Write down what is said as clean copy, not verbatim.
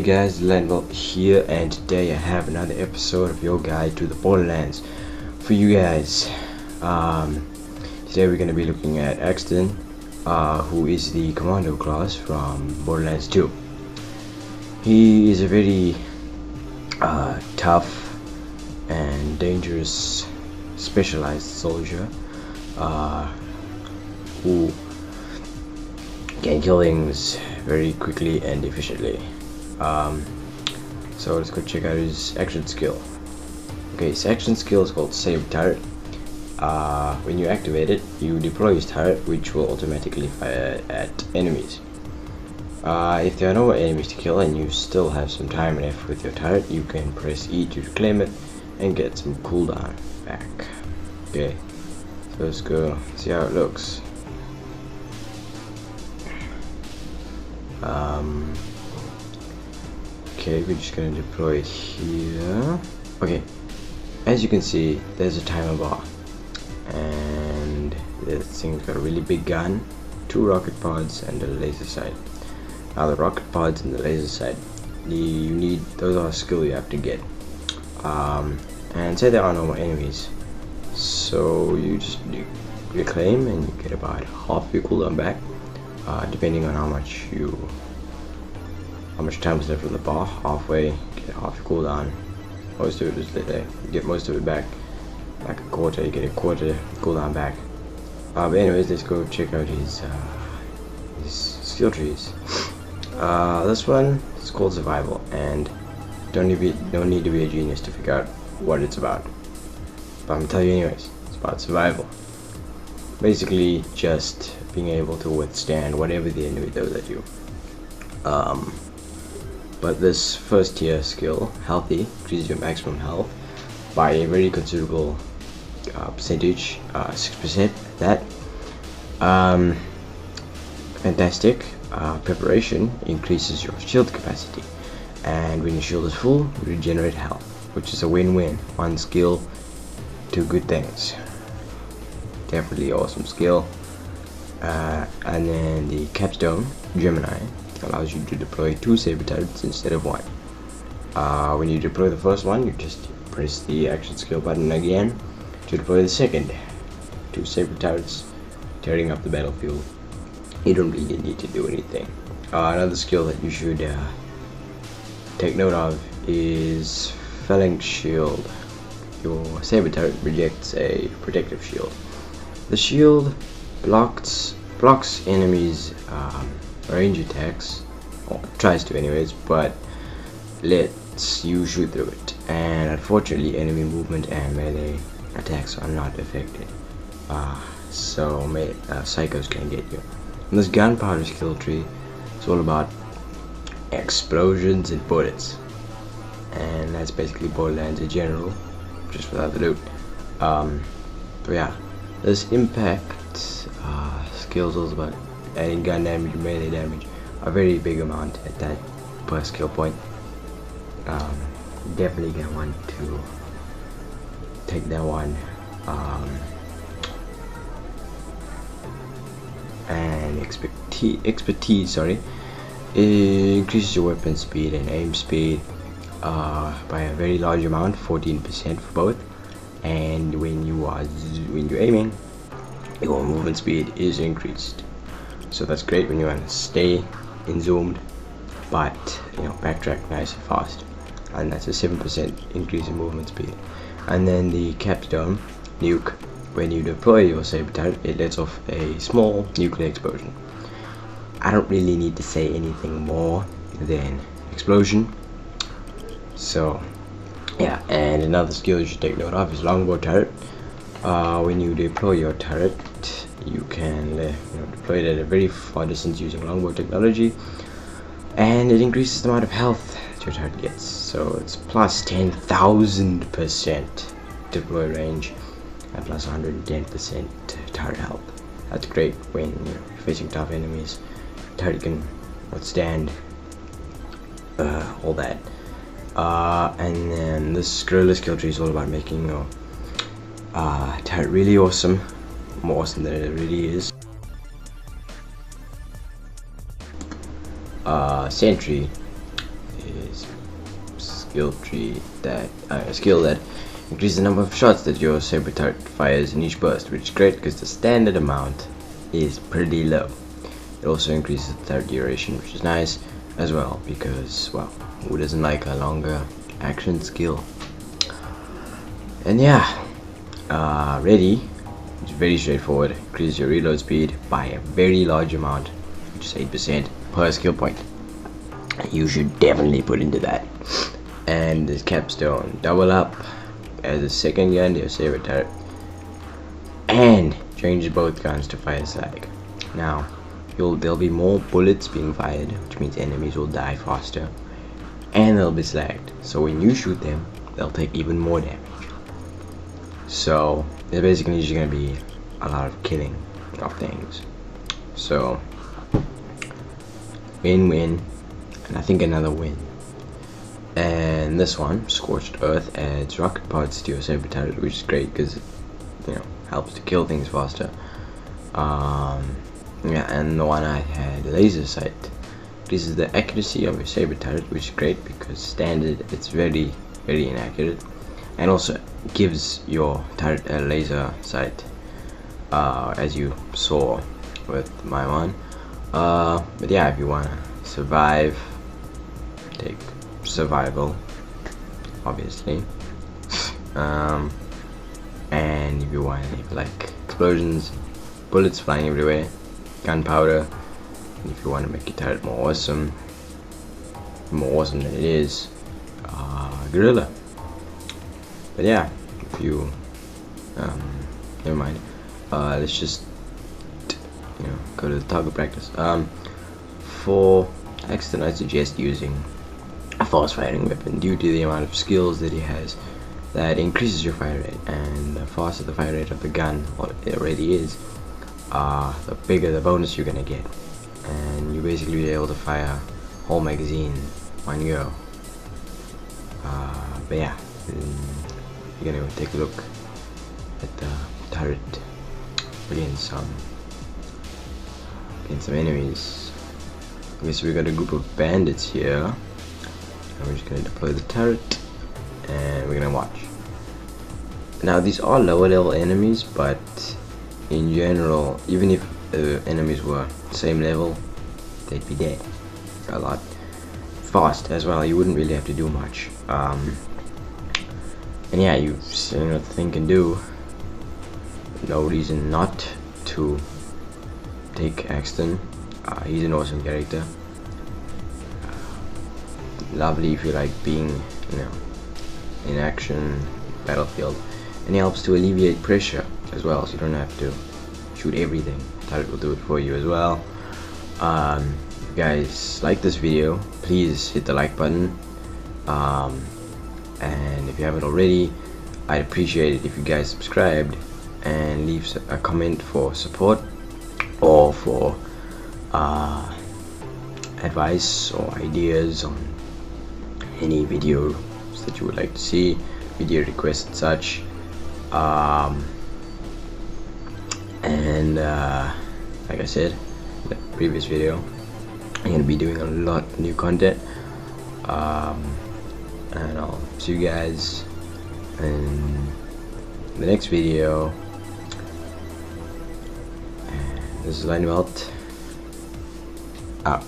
guys, Landwell here, and today I have another episode of your guide to the Borderlands for you guys. Today we're going to be looking at Axton, who is the Commando class from Borderlands 2. He is a very tough and dangerous specialized soldier who can kill things very quickly and efficiently. So let's go check out his action skill. Okay, his action skill is called Save Turret. When you activate it, you deploy his turret, which will automatically fire at enemies. If there are no more enemies to kill and you still have some time left with your turret, you can press E to reclaim it and get some cooldown back. Okay, so let's go see how it looks. Okay, we're just gonna deploy it here. Okay, as you can see, there's a timer bar, and this thing's got a really big gun, 2 rocket pods, and a laser sight. Now the rocket pods and the laser sight, those are a skill you have to get. And say there are no more enemies, so you just reclaim and you get about half your cooldown back, depending on how much time is left on the bar. Halfway, get half your cooldown. Most of it is there. You get most of it back. Like a quarter, you get a quarter cooldown back. But anyways, let's go check out his skill trees. This one is called Survival, and don't need to be a genius to figure out what it's about. But I'm gonna tell you anyways. It's about survival. Basically, just being able to withstand whatever the enemy throws at you. But this first tier skill, Healthy, increases your maximum health by a very considerable percentage, 6%. That fantastic. Preparation increases your shield capacity, and when your shield is full, you regenerate health, which is a win-win. One skill, 2 good things. Definitely awesome skill. And then the Capstone, Gemini, allows you to deploy 2 saber turrets instead of 1. When you deploy the first one, you just press the action skill button again to deploy the second. 2 saber turrets tearing up the battlefield. You don't really need to do anything. Another skill that you should take note of is Phalanx Shield. Your saber turret rejects a protective shield. The shield blocks enemies' range attacks, or tries to anyways, but lets you shoot through it. And unfortunately, enemy movement and melee attacks are not affected, so psychos can get you. And this gunpowder skill tree is all about explosions and bullets, and that's basically Borderlands in general, just without the loot. But yeah, this impact skills also about adding gun damage and melee damage, a very big amount at that per skill point. Definitely gonna want to take that one. And expertise, sorry, it increases your weapon speed and aim speed by a very large amount, 14% for both. And when you're aiming, your movement speed is increased. So that's great when you want to stay in zoomed, but backtrack nice and fast. And that's a 7% increase in movement speed. And then the Capstone nuke, when you deploy your saber turret, it lets off a small nuclear explosion. I don't really need to say anything more than explosion. So yeah, and another skill you should take note of is Longbow Turret. When you deploy your turret, you can deploy it at a very far distance using longbow technology, and it increases the amount of health that your turret gets. So it's plus 10,000% deploy range and plus 110% turret health. That's great when you're facing tough enemies. Turret can withstand all that. And then this Gorilla skill tree is all about making your turret really awesome, more awesome than it really is. Sentry skill tree that skill that increases the number of shots that your saber turret fires in each burst, which is great because the standard amount is pretty low. It also increases the turret duration, which is nice as well because, well, who doesn't like a longer action skill? And yeah, ready. It's very straightforward. Increases your reload speed by a very large amount, which is 8% per skill point. You should definitely put into that. And this capstone, double up as a second gun to your saber turret, and changes both guns to fire slag. Now, there'll be more bullets being fired, which means enemies will die faster, and they'll be slagged. So when you shoot them, they'll take even more damage. So there's basically just gonna be a lot of killing of things. So win-win, and I think another win. And this one, Scorched Earth, adds rocket parts to your saber turret, which is great because it, helps to kill things faster. Yeah, and the one I had, laser sight, increases the accuracy of your saber turret, which is great because standard it's very inaccurate, and also gives your turret a laser sight, as you saw with my one. But yeah, if you wanna survive, take survival, obviously. And if you want like explosions, bullets flying everywhere, gunpowder, and if you want to make your turret more awesome than it is, gorilla. But yeah, if you never mind, let's just go to the target practice. For Axton, I suggest using a fast firing weapon due to the amount of skills that he has that increases your fire rate, and the faster the fire rate of the gun, what it already is, the bigger the bonus you're gonna get, and you basically be able to fire whole magazine one go. But yeah, you're gonna take a look at the turret against some enemies. Okay, so we got a group of bandits here, and we're just gonna deploy the turret, and we're gonna watch. Now these are lower level enemies, but in general, even if enemies were same level, they'd be dead a lot fast as well. You wouldn't really have to do much. And yeah, you've seen what the thing can do. No reason not to take Axton. He's an awesome character. Lovely if you like being, in action, battlefield, and he helps to alleviate pressure as well, so you don't have to shoot everything. Turret will do it for you as well. If you guys like this video, please hit the like button, and if you haven't already, I'd appreciate it if you guys subscribed and leave a comment for support or for advice or ideas on any videos that you would like to see, video requests and such. And like I said in the previous video, I'm gonna be doing a lot of new content, and I'll see you guys in the next video. And this is Linewelt out.